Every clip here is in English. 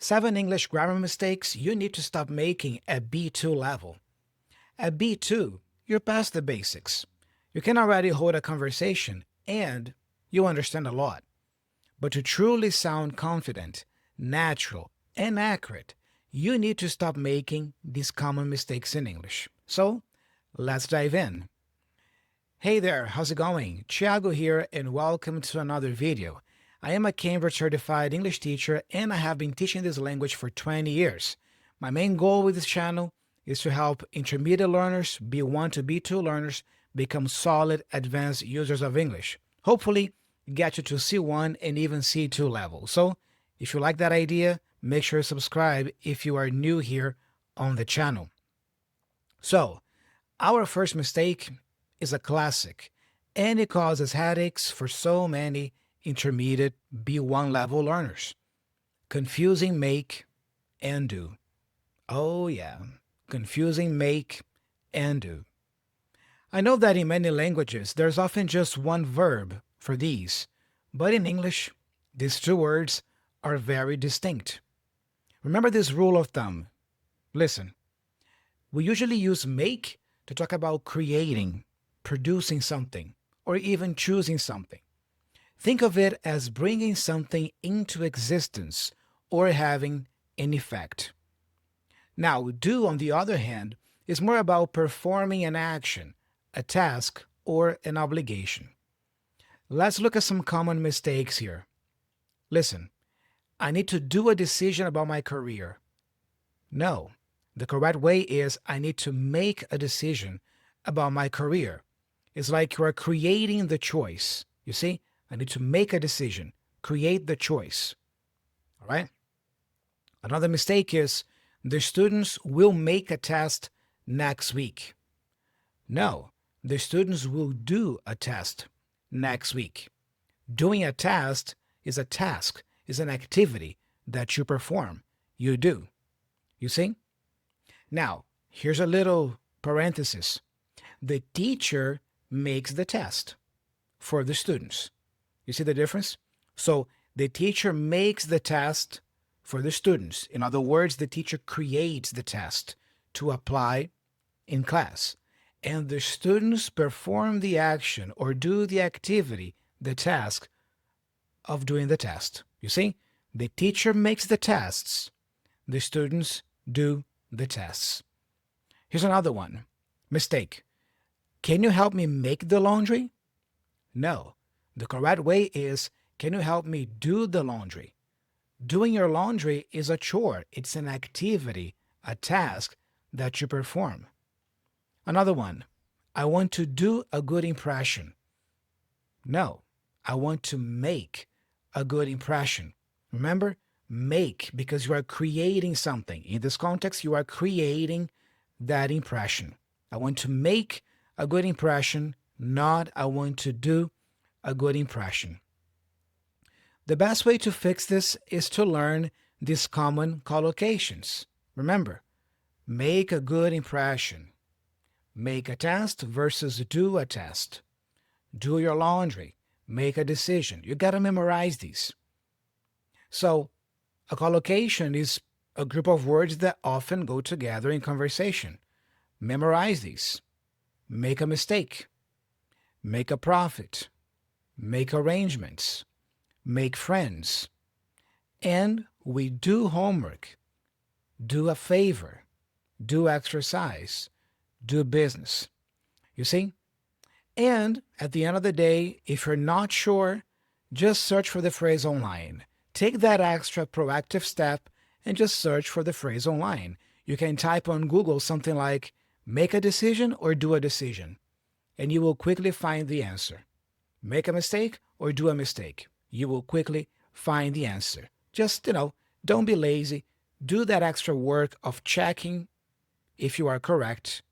7 English grammar mistakes you need to stop making at B2 level. At B2, you're past the basics. You can already hold a conversation and you understand a lot. But to truly sound confident, natural, and accurate, you need to stop making these common mistakes in English. So, let's dive in. Hey there, how's it going? Thiago here and welcome to another video. I am a Cambridge certified English teacher and I have been teaching this language for 20 years. My main goal with this channel is to help intermediate learners, B1 to B2 learners, become solid advanced users of English. Hopefully, get you to C1 and even C2 level. So, if you like that idea, make sure to subscribe if you are new here on the channel. So, our first mistake is a classic, and it causes headaches for so many intermediate B1 level learners. Confusing make and do. Oh yeah, confusing make and do. I know that in many languages there's often just one verb for these, but in English, these two words are very distinct. Remember this rule of thumb. Listen, we usually use make to talk about creating, producing something, or even choosing something. Think of it as bringing something into existence or having an effect. Now, do, on the other hand, is more about performing an action, a task, or an obligation. Let's look at some common mistakes here. Listen, I need to do a decision about my career. No, the correct way is I need to make a decision about my career. It's like you are creating the choice. You see, I need to make a decision, create the choice. All right? Another mistake is the students will make a test next week. No, the students will do a test next week. Doing a test is a task, is an activity that you perform, you do. You see? Now, here's a little parenthesis. The teacher makes the test for the students. You see the difference? So the teacher makes the test for the students. In other words, the teacher creates the test to apply in class. And the students perform the action or do the activity, the task of doing the test. You see? The teacher makes the tests. The students do the tests. Here's another one. Mistake. Can you help me make the laundry? No. The correct way is, can you help me do the laundry? Doing your laundry is a chore. It's an activity, a task that you perform. Another one. I want to do a good impression. No. I want to make a good impression. Remember, make, because you are creating something. In this context, you are creating that impression. I want to make a good impression, not I want to do a good impression. The best way to fix this is to learn these common collocations. Remember, make a good impression. Make a test versus do a test. Do your laundry. Make a decision. You got to memorize these. So, a collocation is a group of words that often go together in conversation. Memorize these. Make a mistake. Make a profit. Make arrangements, make friends, and we do homework, do a favor, do exercise, do business. You see? And at the end of the day, if you're not sure, just search for the phrase online. Take that extra proactive step and just search for the phrase online. You can type on Google something like, make a decision or do a decision, and you will quickly find the answer. Make a mistake or do a mistake. You will quickly find the answer. Just, don't be lazy. Do that extra work of checking if you are correct,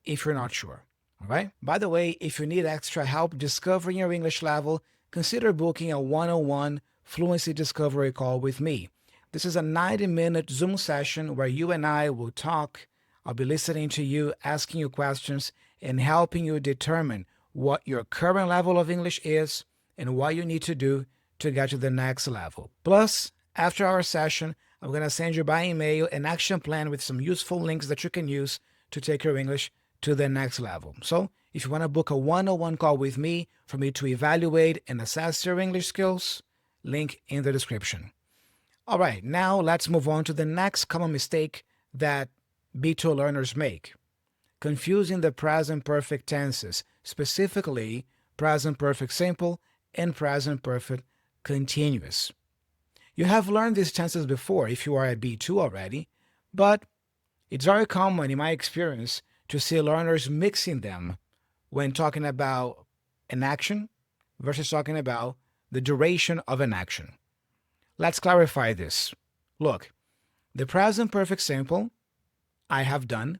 if you're not sure. All right? By the way, if you need extra help discovering your English level, consider booking a one-on-one fluency discovery call with me. This is a 90-minute Zoom session where you and I will talk. I'll be listening to you, asking you questions, and helping you determine what your current level of English is and what you need to do to get to the next level. Plus, after our session, I'm going to send you by email an action plan with some useful links that you can use to take your English to the next level. So if you want to book a one-on-one call with me for me to evaluate and assess your English skills, link in the description. All right, now let's move on to the next common mistake that B2 learners make: confusing the present perfect tenses, specifically present perfect simple and present perfect continuous. You have learned these tenses before if you are at B2 already, but it's very common in my experience to see learners mixing them when talking about an action versus talking about the duration of an action. Let's clarify this. Look, the present perfect simple, I have done,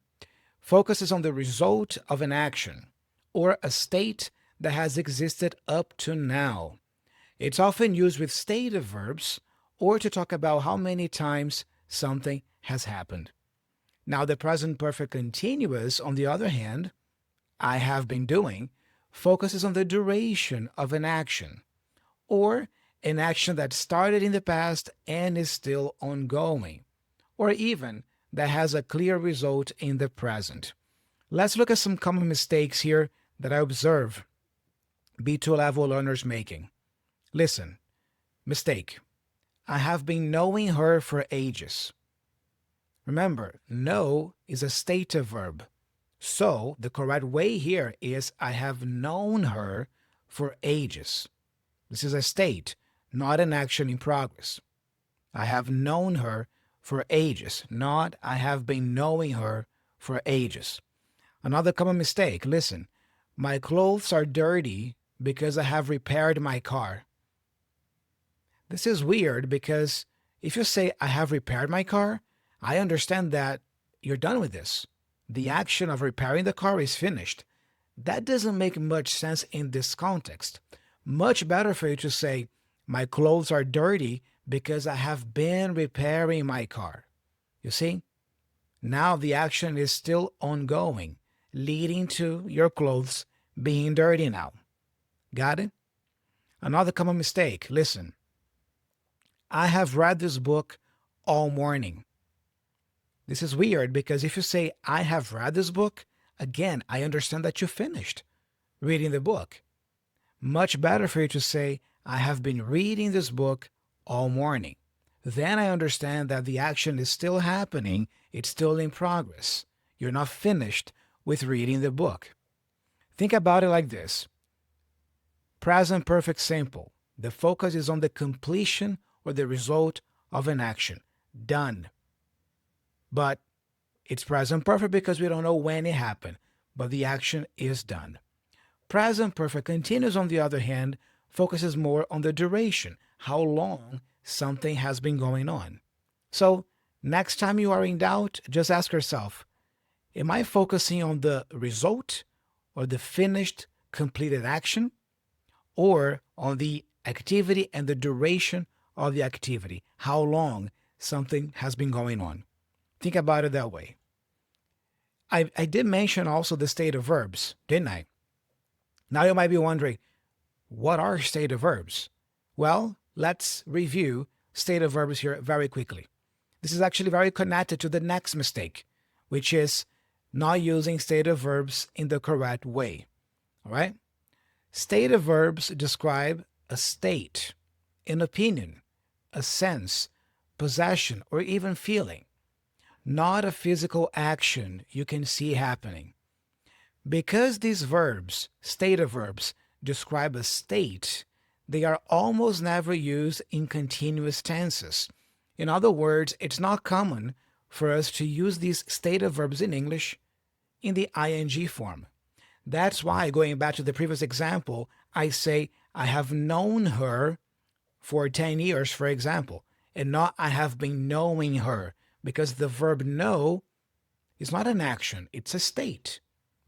focuses on the result of an action or a state that has existed up to now. It's often used with stative verbs or to talk about how many times something has happened. Now, the present perfect continuous, on the other hand, I have been doing, focuses on the duration of an action or an action that started in the past and is still ongoing, or even that has a clear result in the present. Let's look at some common mistakes here that I observe B2 level learners making. Listen, mistake. I have been knowing her for ages. Remember, know is a stative verb. So the correct way here is I have known her for ages. This is a state, not an action in progress. I have known her for ages, not I have been knowing her for ages. Another common mistake, listen, my clothes are dirty because I have repaired my car. This is weird because if you say I have repaired my car, I understand that you're done with this. The action of repairing the car is finished. That doesn't make much sense in this context. Much better for you to say, my clothes are dirty because I have been repairing my car. You see? Now the action is still ongoing, leading to your clothes being dirty now. Got it? Another common mistake. Listen, I have read this book all morning. This is weird because if you say, I have read this book, again, I understand that you finished reading the book. Much better for you to say, I have been reading this book all morning. Then I understand that the action is still happening, it's still in progress. You're not finished with reading the book. Think about it like this. Present perfect simple. The focus is on the completion or the result of an action. Done. But it's present perfect because we don't know when it happened, but the action is done. Present perfect continuous, on the other hand, focuses more on the duration, how long something has been going on. So next time you are in doubt, just ask yourself, am I focusing on the result or the finished, completed action, or on the activity and the duration of the activity, how long something has been going on? Think about it that way. I did mention also the stative verbs, didn't I? Now you might be wondering, what are stative verbs? Well, let's review stative verbs here very quickly. This is actually very connected to the next mistake, which is not using stative verbs in the correct way. All right? Stative verbs describe a state, an opinion, a sense, possession, or even feeling, not a physical action you can see happening. Because these verbs, stative verbs, describe a state, they are almost never used in continuous tenses. In other words, it's not common for us to use these stative verbs in English in the ing form. That's why, going back to the previous example, I say, I have known her for 10 years, for example, and not I have been knowing her, because the verb know is not an action, it's a state,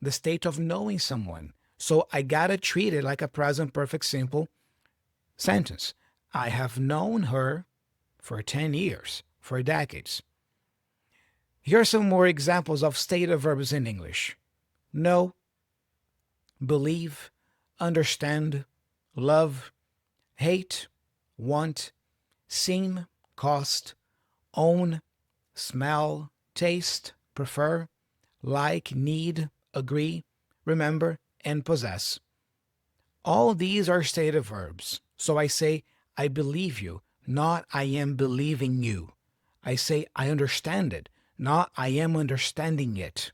the state of knowing someone. So I gotta treat it like a present perfect simple sentence. I have known her for 10 years, for decades. Here are some more examples of stative verbs in English. Know, believe, understand, love, hate, want, seem, cost, own, smell, taste, prefer, like, need, agree, remember, and possess. All these are stative verbs. So I say, I believe you, not I am believing you. I say, I understand it, not I am understanding it.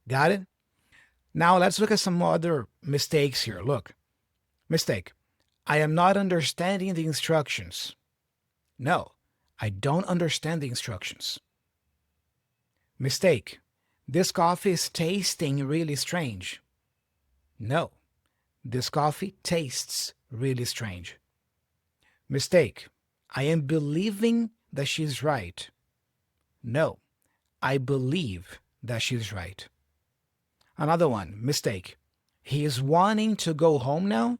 Got it? Now let's look at some other mistakes here. Look, mistake. I am not understanding the instructions. No, I don't understand the instructions. Mistake. This coffee is tasting really strange. No, this coffee tastes really strange. Mistake. I am believing that she's right. No, I believe that she's right. Another one, mistake. He is wanting to go home now.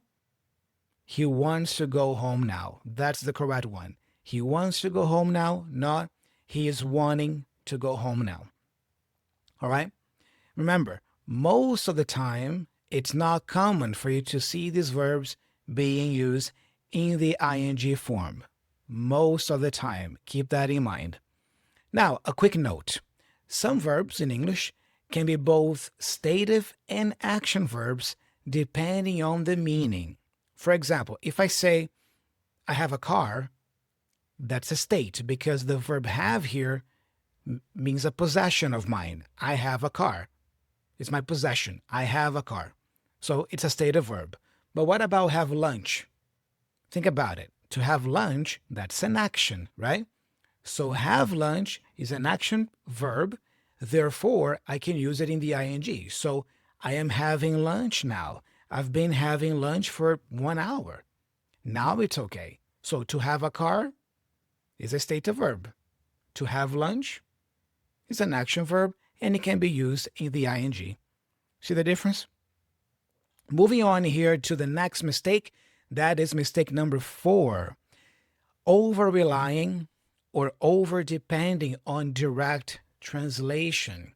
He wants to go home now. That's the correct one. He wants to go home now, not he is wanting to go home now. All right? Remember, most of the time, it's not common for you to see these verbs being used in the ing form. Most of the time. Keep that in mind. Now, a quick note. Some verbs in English can be both stative and action verbs depending on the meaning. For example, if I say, I have a car, that's a state because the verb have here means a possession of mine. I have a car. It's my possession. I have a car. So it's a stative verb. But what about have lunch? Think about it. To have lunch, that's an action, right? So have lunch is an action verb. Therefore, I can use it in the ing. So I am having lunch now. I've been having lunch for 1 hour. Now it's okay. So to have a car is a stative verb. To have lunch is an action verb, and it can be used in the ing. See the difference? Moving on here to the next mistake. That is mistake number 4. Over-relying or over-depending on direct translation.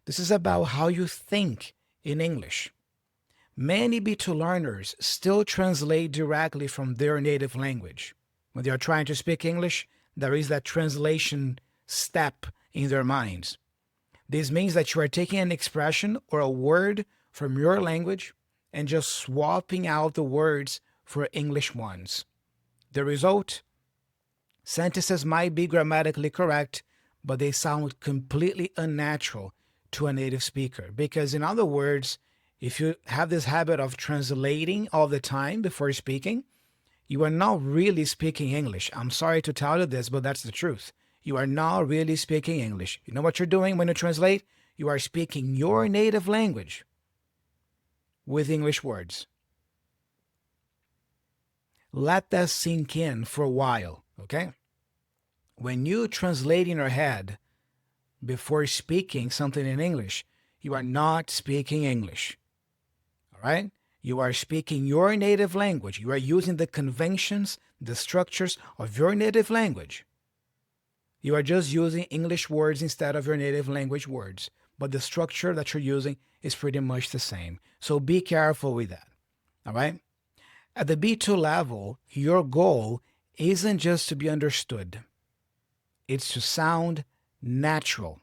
This is about how you think in English. Many B2 learners still translate directly from their native language. When they are trying to speak English, there is that translation step in their minds. This means that you are taking an expression or a word from your language and just swapping out the words for English ones. The result? Sentences might be grammatically correct, but they sound completely unnatural to a native speaker. Because in other words, if you have this habit of translating all the time before speaking, you are not really speaking English. I'm sorry to tell you this, but that's the truth. You are not really speaking English. You know what you're doing when you translate? You are speaking your native language with English words. Let that sink in for a while, okay? When you translate in your head before speaking something in English, you are not speaking English. All right? You are speaking your native language. You are using the conventions, the structures of your native language. You are just using English words instead of your native language words. But the structure that you're using is pretty much the same. So be careful with that. All right? At the B2 level, your goal isn't just to be understood. It's to sound natural.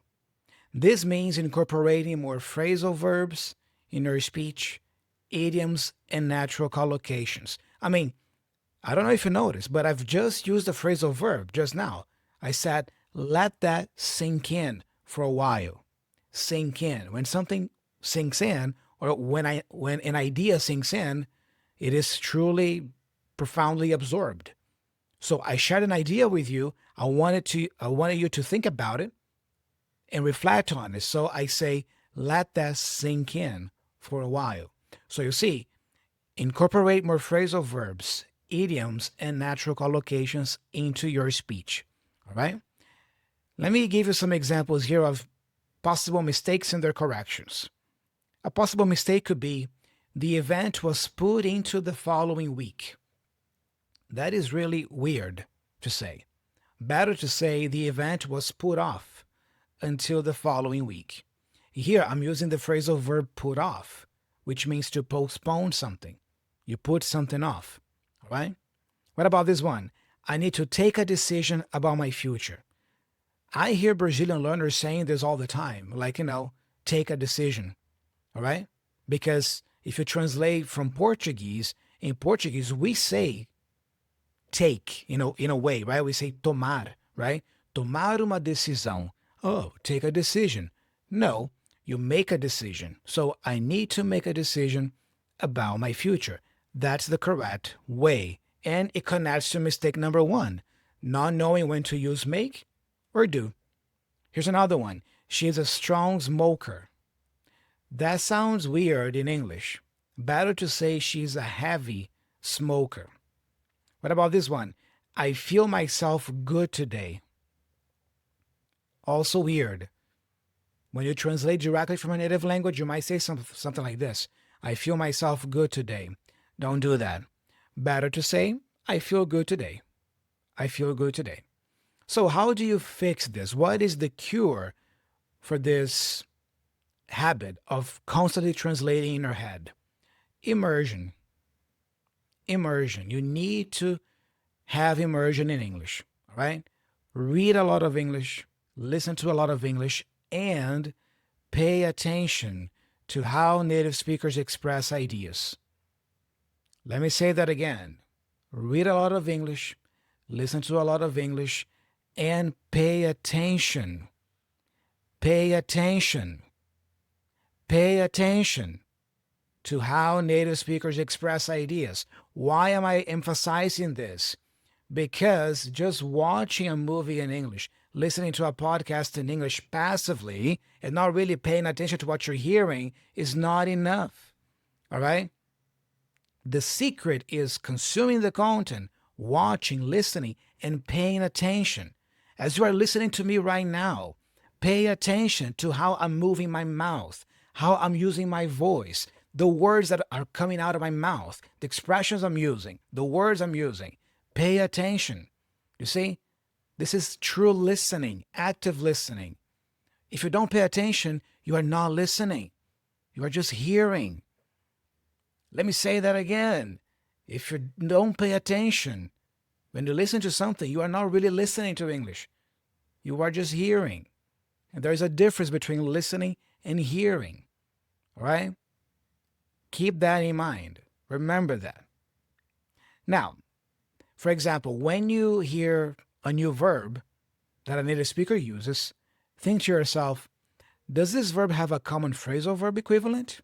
This means incorporating more phrasal verbs in your speech, idioms, and natural collocations. I mean, I don't know if you noticed, but I've just used a phrasal verb just now. I said, let that sink in for a while. Sink in. When something sinks in, or when an idea sinks in, it is truly profoundly absorbed. So I shared an idea with you. I wanted you to think about it and reflect on it. So I say, let that sink in for a while. So you see, incorporate more phrasal verbs, idioms, and natural collocations into your speech. All right? Let me give you some examples here of possible mistakes and their corrections. A possible mistake could be, the event was put into the following week. That is really weird to say. Better to say the event was put off until the following week. Here I'm using the phrasal verb put off, which means to postpone something. You put something off. All right? What about this one? I need to take a decision about my future. I hear Brazilian learners saying this all the time, like, take a decision, all right? Because if you translate from Portuguese, in Portuguese, we say take, in a way, right? We say tomar, right? Tomar uma decisão. Oh, take a decision. No, you make a decision. So I need to make a decision about my future. That's the correct way. And it connects to mistake number one, not knowing when to use make or do. Here's another one. She's a strong smoker. That sounds weird in English. Better to say she's a heavy smoker. What about this one? I feel myself good today. Also weird. When you translate directly from a native language, you might say something like this. I feel myself good today. Don't do that. Better to say, I feel good today. I feel good today. So how do you fix this? What is the cure for this habit of constantly translating in your head? Immersion. Immersion. You need to have immersion in English, all right? Read a lot of English, listen to a lot of English, and pay attention to how native speakers express ideas. Let me say that again. Read a lot of English, listen to a lot of English, and pay attention. Pay attention. Pay attention to how native speakers express ideas. Why am I emphasizing this? Because just watching a movie in English, listening to a podcast in English passively, and not really paying attention to what you're hearing is not enough. All right? The secret is consuming the content, watching, listening, and paying attention. As you are listening to me right now, pay attention to how I'm moving my mouth, how I'm using my voice, the words that are coming out of my mouth, the expressions I'm using, the words I'm using. Pay attention. You see, this is true listening, active listening. If you don't pay attention, you are not listening. You are just hearing. Let me say that again. If you don't pay attention, when you listen to something, you are not really listening to English. You are just hearing. And there is a difference between listening and hearing. All right? Keep that in mind. Remember that. Now, for example, when you hear a new verb that a native speaker uses, think to yourself, does this verb have a common phrasal verb equivalent?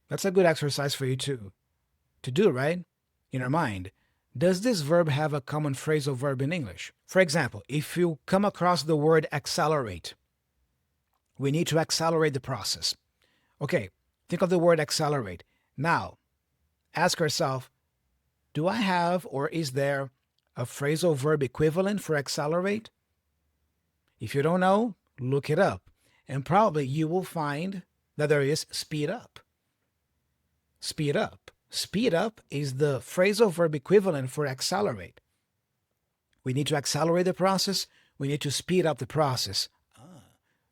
That's a good exercise for you to do, right? In your mind. Does this verb have a common phrasal verb in English? For example, if you come across the word accelerate, we need to accelerate the process. Okay, think of the word accelerate. Now, ask yourself, do I have or is there a phrasal verb equivalent for accelerate? If you don't know, look it up. And probably you will find that there is speed up. Speed up. Speed up is the phrasal verb equivalent for accelerate. We need to accelerate the process. We need to speed up the process.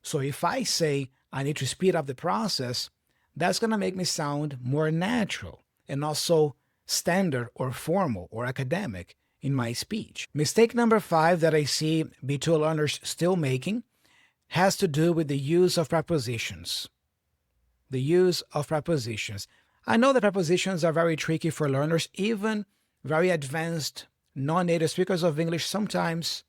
So if I say I need to speed up the process, that's going to make me sound more natural and also standard or formal or academic in my speech. Mistake number 5 that I see B2 learners still making has to do with the use of prepositions. The use of prepositions. I know that prepositions are very tricky for learners. Even very advanced non-native speakers of English sometimes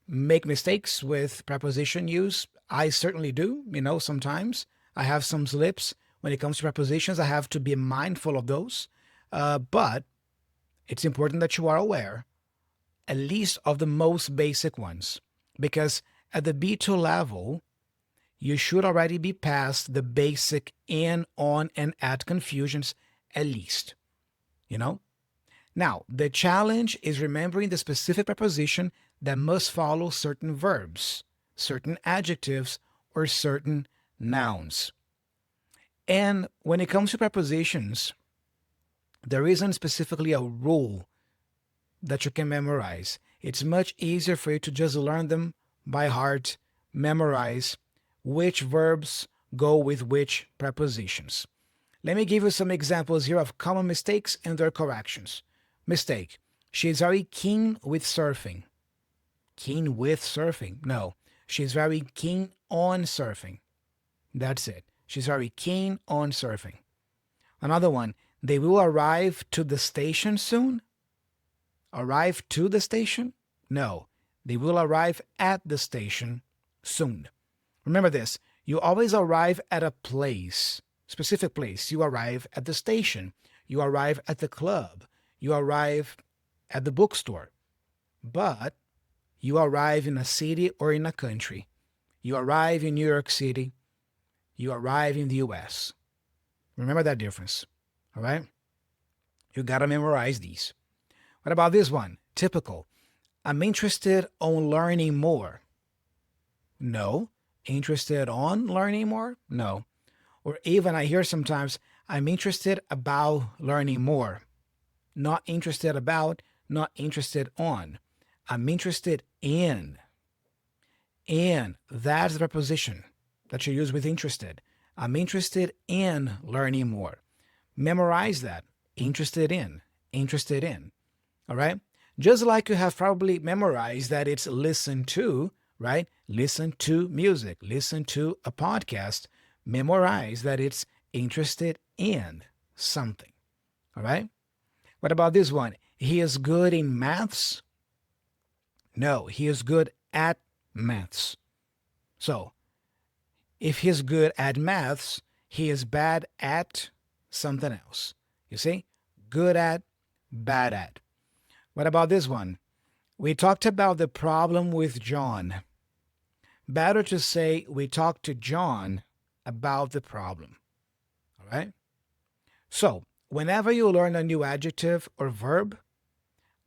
make mistakes with preposition use. I certainly do, sometimes. I have some slips. When it comes to prepositions, I have to be mindful of those. But it's important that you are aware, at least of the most basic ones. Because at the B2 level, you should already be past the basic in, on, and at confusions, at least. Now, the challenge is remembering the specific preposition that must follow certain verbs, certain adjectives, or certain nouns. And when it comes to prepositions, there isn't specifically a rule that you can memorize. It's much easier for you to just learn them by heart, memorize which verbs go with which prepositions. Let me give you some examples here of common mistakes and their corrections. Mistake. She is very keen with surfing. keen with surfing. No, she's very keen on surfing. That's it. She's very keen on surfing. Another one, they will arrive to the station soon. Arrive to the station? No, they will arrive at the station soon. Remember this, you always arrive at a place, specific place. You arrive at the station. You arrive at the club. You arrive at the bookstore. But you arrive in a city or in a country. You arrive in New York City. You arrive in the US. Remember that difference. All right? You got to memorize these. What about this one? Typical. I'm interested on learning more. No. Interested on learning more? No. Or even I hear sometimes, I'm interested about learning more. Not interested about, not interested on. I'm interested in. In, that's the preposition that you use with interested. I'm interested in learning more. Memorize that. Interested in. Interested in. All right? Just like you have probably memorized that it's listen to, right? Listen to music. Listen to a podcast. Memorize that it's interested in something. All right? What about this one? He is good in maths? No, he is good at maths. So, if he's good at maths, he is bad at something else. You see? Good at, bad at. What about this one? We talked about the problem with John. Better to say we talked to John about the problem. All right? So, whenever you learn a new adjective or verb,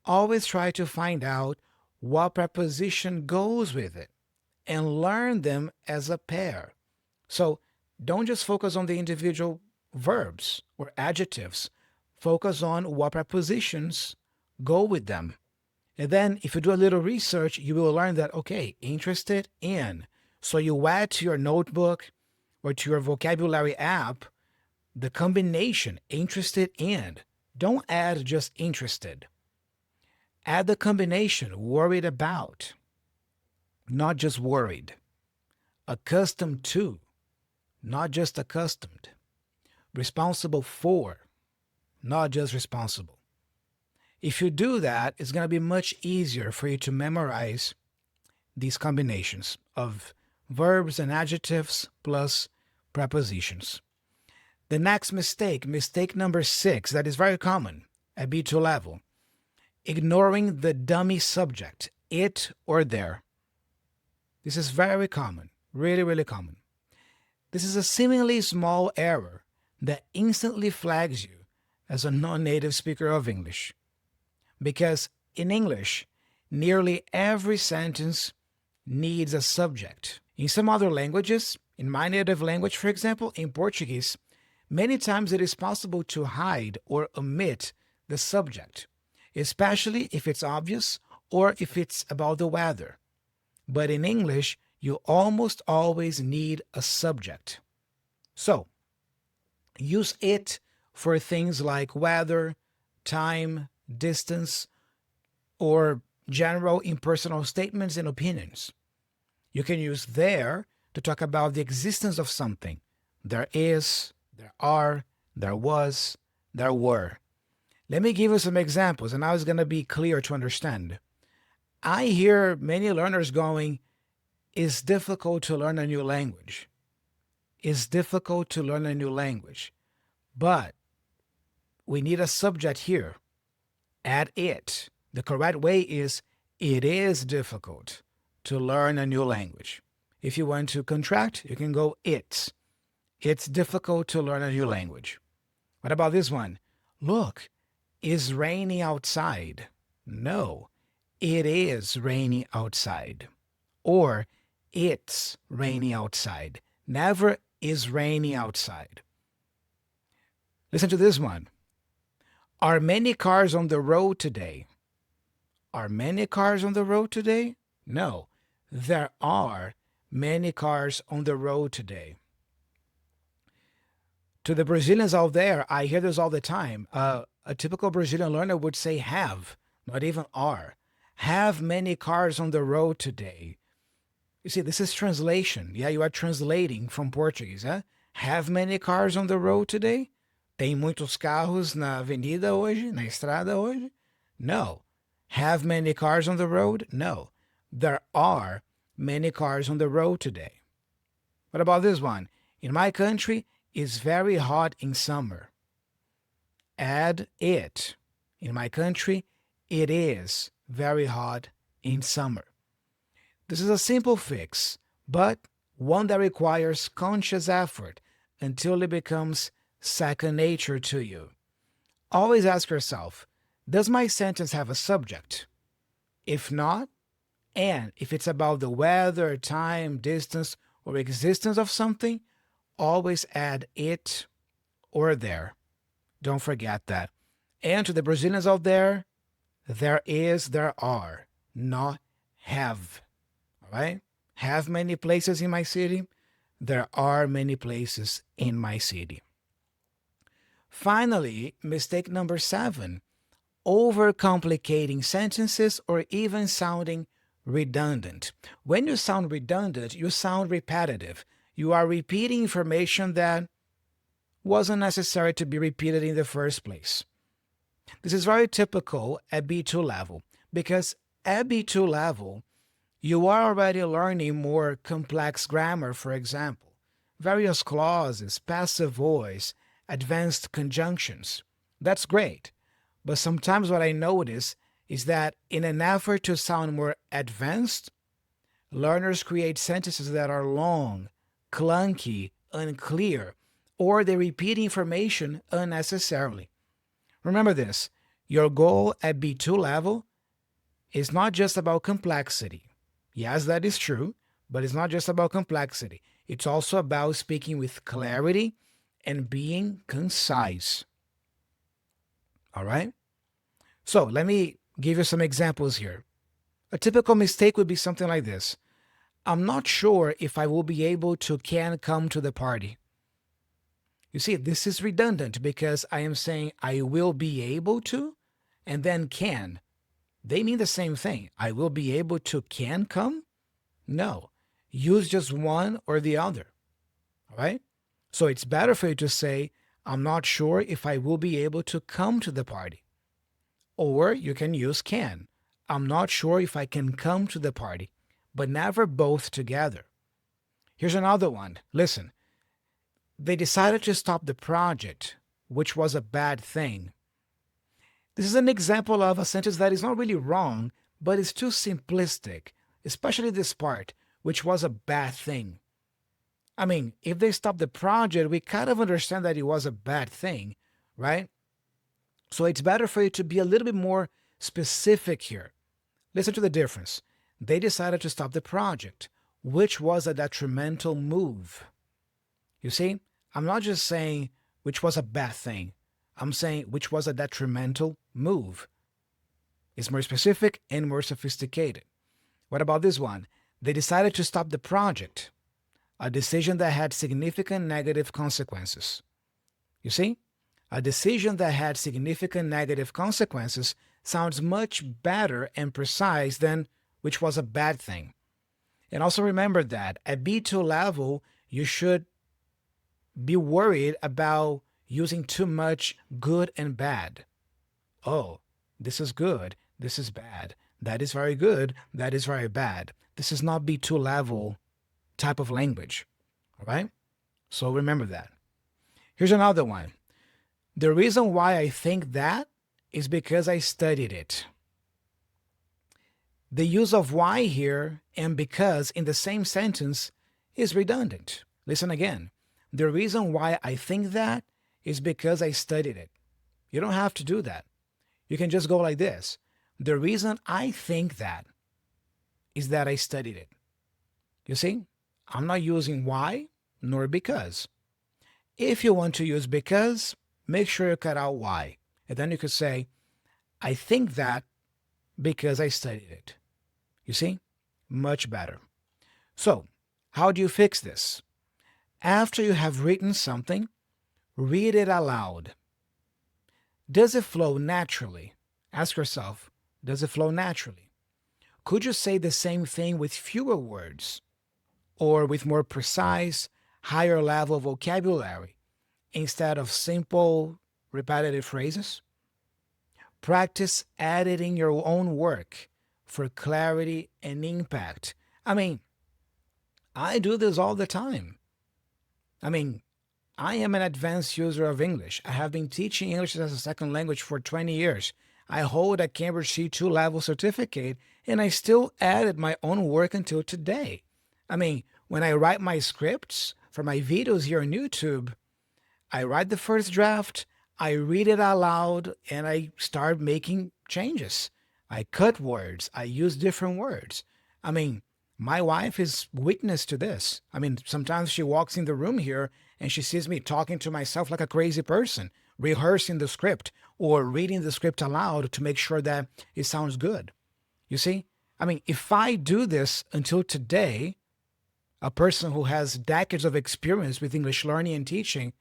always try to find out what preposition goes with it and learn them as a pair. So, don't just focus on the individual verbs or adjectives. Focus on what prepositions go with them. And then if you do a little research, you will learn that, okay, interested in. So you add to your notebook or to your vocabulary app the combination interested in. Don't add just interested. Add the combination worried about, not just worried. Accustomed to, not just accustomed. Responsible for, not just responsible. If you do that, it's going to be much easier for you to memorize these combinations of verbs and adjectives plus prepositions. The next mistake number 6, that is very common at B2 level, ignoring the dummy subject, it or there. This is very common, really, really common. This is a seemingly small error that instantly flags you as a non-native speaker of English. Because in English, nearly every sentence needs a subject. In some other languages, in my native language, for example, in Portuguese, many times it is possible to hide or omit the subject, especially if it's obvious or if it's about the weather. But in English, you almost always need a subject. So, use it for things like weather, time, distance, or general impersonal statements and opinions. You can use there to talk about the existence of something. There is, there are, there was, there were. Let me give you some examples, and now it's going to be clear to understand. I hear many learners going, it's difficult to learn a new language. It's difficult to learn a new language. But we need a subject here. Add it. The correct way is, it is difficult to learn a new language. If you want to contract, you can go it. It's difficult to learn a new language. What about this one? Look, it's raining outside. No, it is raining outside. Or it's raining outside. Never is raining outside. Listen to this one. Are many cars on the road today? Are many cars on the road today? No, there are many cars on the road today. To the Brazilians out there, I hear this all the time. A typical Brazilian learner would say have, not even are. Have many cars on the road today. You see, this is translation. Yeah, you are translating from Portuguese, huh? Have many cars on the road today? Tem muitos carros na avenida hoje, na estrada hoje? No. Have many cars on the road? No. There are many cars on the road today. What about this one? In my country, it's very hot in summer. Add it. In my country, it is very hot in summer. This is a simple fix, but one that requires conscious effort until it becomes second nature to you. Always ask yourself, does my sentence have a subject? If not, and if it's about the weather, time, distance, or existence of something, always add it or there. Don't forget that. And to the Brazilians out there is, there are, not have. All right? Have many places in my city. There are many places in my city. Finally, mistake number 7, overcomplicating sentences or even sounding redundant. When you sound redundant, you sound repetitive. You are repeating information that wasn't necessary to be repeated in the first place. This is very typical at B2 level because at B2 level, you are already learning more complex grammar, for example, various clauses, passive voice, advanced conjunctions. That's great. But sometimes what I notice is that in an effort to sound more advanced, learners create sentences that are long, clunky, unclear, or they repeat information unnecessarily. Remember this, your goal at B2 level is not just about complexity. Yes, that is true, but it's not just about complexity. It's also about speaking with clarity and being concise. All right? So let me give you some examples here. A typical mistake would be something like this. I'm not sure if I will be able to can come to the party. You see, this is redundant because I am saying I will be able to and then can. They mean the same thing. I will be able to can come? No. Use just one or the other. All right? So it's better for you to say, I'm not sure if I will be able to come to the party. Or you can use can. I'm not sure if I can come to the party, but never both together. Here's another one. Listen. They decided to stop the project, which was a bad thing. This is an example of a sentence that is not really wrong, but is too simplistic, especially this part, which was a bad thing. I mean, if they stopped the project, we kind of understand that it was a bad thing, right? So it's better for you to be a little bit more specific here. Listen to the difference. They decided to stop the project, which was a detrimental move. You see, I'm not just saying which was a bad thing. I'm saying which was a detrimental move. It's more specific and more sophisticated. What about this one? They decided to stop the project, a decision that had significant negative consequences. You see, a decision that had significant negative consequences sounds much better and precise than which was a bad thing. And also remember that at B2 level, you should be worried about using too much good and bad. Oh, this is good, this is bad. That is very good, that is very bad. This is not B2 level type of language. All right? So remember that. Here's another one. The reason why I think that is because I studied it. The use of why here and because in the same sentence is redundant. Listen again. The reason why I think that is because I studied it. You don't have to do that. You can just go like this. The reason I think that is that I studied it. You see, I'm not using why nor because. If you want to use because, make sure you cut out why. And then you could say, I think that because I studied it. You see, much better. So, how do you fix this? After you have written something, read it aloud. Does it flow naturally? Ask yourself, does it flow naturally? Could you say the same thing with fewer words or with more precise, higher level vocabulary instead of simple, repetitive phrases? Practice editing your own work for clarity and impact. I mean, I do this all the time. I mean, I am an advanced user of English. I have been teaching English as a second language for 20 years. I hold a Cambridge C2 level certificate, and I still edit my own work until today. I mean, when I write my scripts for my videos here on YouTube, I write the first draft, I read it out loud, and I start making changes. I cut words, I use different words. I mean, my wife is witness to this. I mean, sometimes she walks in the room here and she sees me talking to myself like a crazy person, rehearsing the script or reading the script aloud to make sure that it sounds good. You see? I mean, if I do this until today, a person who has decades of experience with English learning and teaching,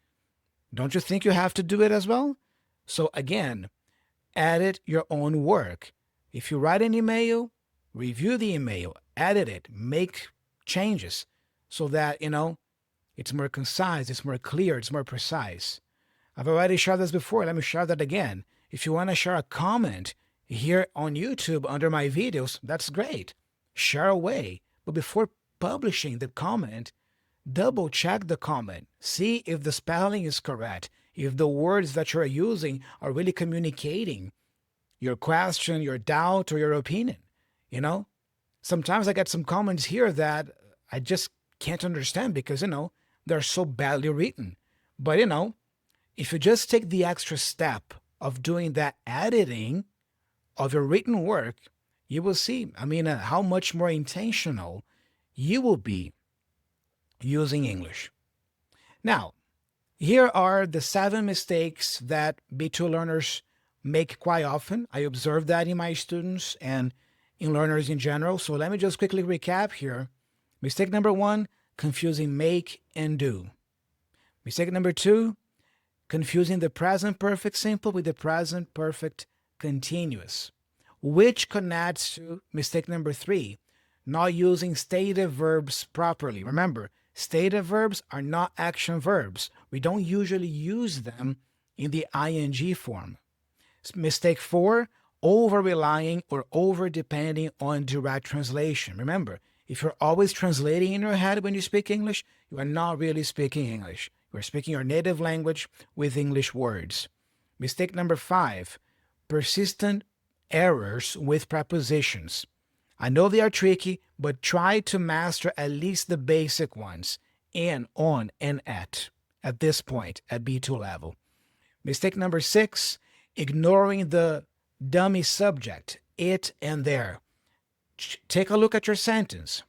don't you think you have to do it as well? So again, edit your own work. If you write an email, review the email, edit it, make changes so that, it's more concise, it's more clear, it's more precise. I've already shared this before. Let me share that again. If you want to share a comment here on YouTube under my videos, that's great. Share away. But before publishing the comment, double check the comment. See if the spelling is correct, if the words that you're using are really communicating your question, your doubt, or your opinion. Sometimes I get some comments here that I just can't understand because, they're so badly written. But, if you just take the extra step of doing that editing of your written work, you will see, how much more intentional you will be using English. Now, here are the 7 mistakes that B2 learners make quite often. I observe that in my students and in learners in general. So let me just quickly recap here. Mistake number 1, confusing make and do. Mistake number 2, confusing the present perfect simple with the present perfect continuous, which connects to mistake number 3, not using stative verbs properly. Remember, stative verbs are not action verbs. We don't usually use them in the ing form. Mistake 4, over-relying or over-depending on direct translation. Remember, if you're always translating in your head when you speak English, you are not really speaking English. You're speaking your native language with English words. Mistake number 5, persistent errors with prepositions. I know they are tricky, but try to master at least the basic ones, and, on, and at this point, at B2 level. Mistake number 6, ignoring the dummy subject, it and there. Take a look at your sentence.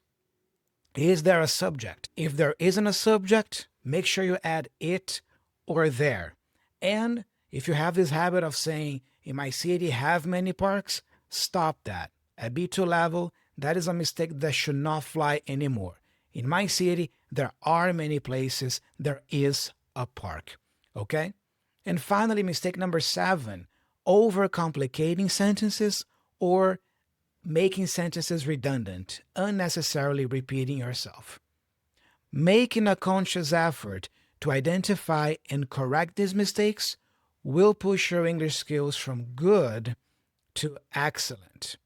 Is there a subject? If there isn't a subject, make sure you add it or there. And if you have this habit of saying, in my city have many parks, stop that. At B2 level, that is a mistake that should not fly anymore. In my city, there are many places, there is a park. Okay? And finally, mistake number 7, overcomplicating sentences or making sentences redundant, unnecessarily repeating yourself. Making a conscious effort to identify and correct these mistakes will push your English skills from good to excellent.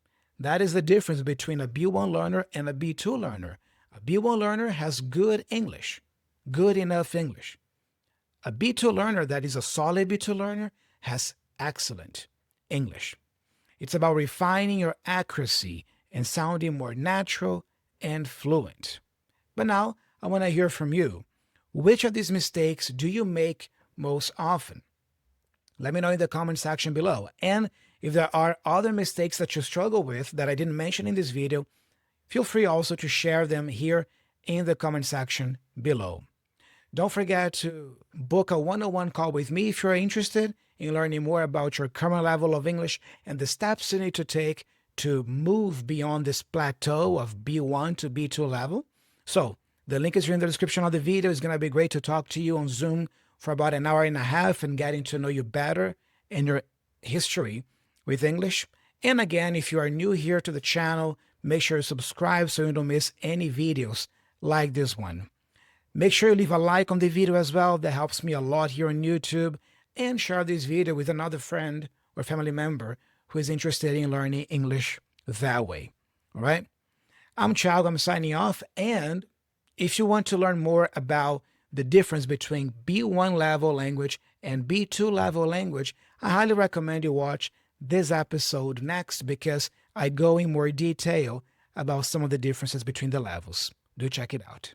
That is the difference between a B1 learner and a B2 learner. A B1 learner has good English, good enough English. A B2 learner that is a solid B2 learner has excellent English. It's about refining your accuracy and sounding more natural and fluent. But now, I want to hear from you. Which of these mistakes do you make most often? Let me know in the comment section below. And if there are other mistakes that you struggle with that I didn't mention in this video, feel free also to share them here in the comment section below. Don't forget to book a one-on-one call with me if you're interested in learning more about your current level of English and the steps you need to take to move beyond this plateau of B1 to B2 level. So the link is here in the description of the video. It's going to be great to talk to you on Zoom for about an hour and a half and getting to know you better and your history with English. And again, if you are new here to the channel, Make sure you subscribe so you don't miss any videos like this one. Make sure you leave a like on the video as well. That helps me a lot here on YouTube. And share this video with another friend or family member who is interested in learning English that way. All right? I'm Thiago. I'm signing off. And if you want to learn more about the difference between B1 level language and B2 level language, I highly recommend you watch this episode next because I go in more detail about some of the differences between the levels. Do check it out.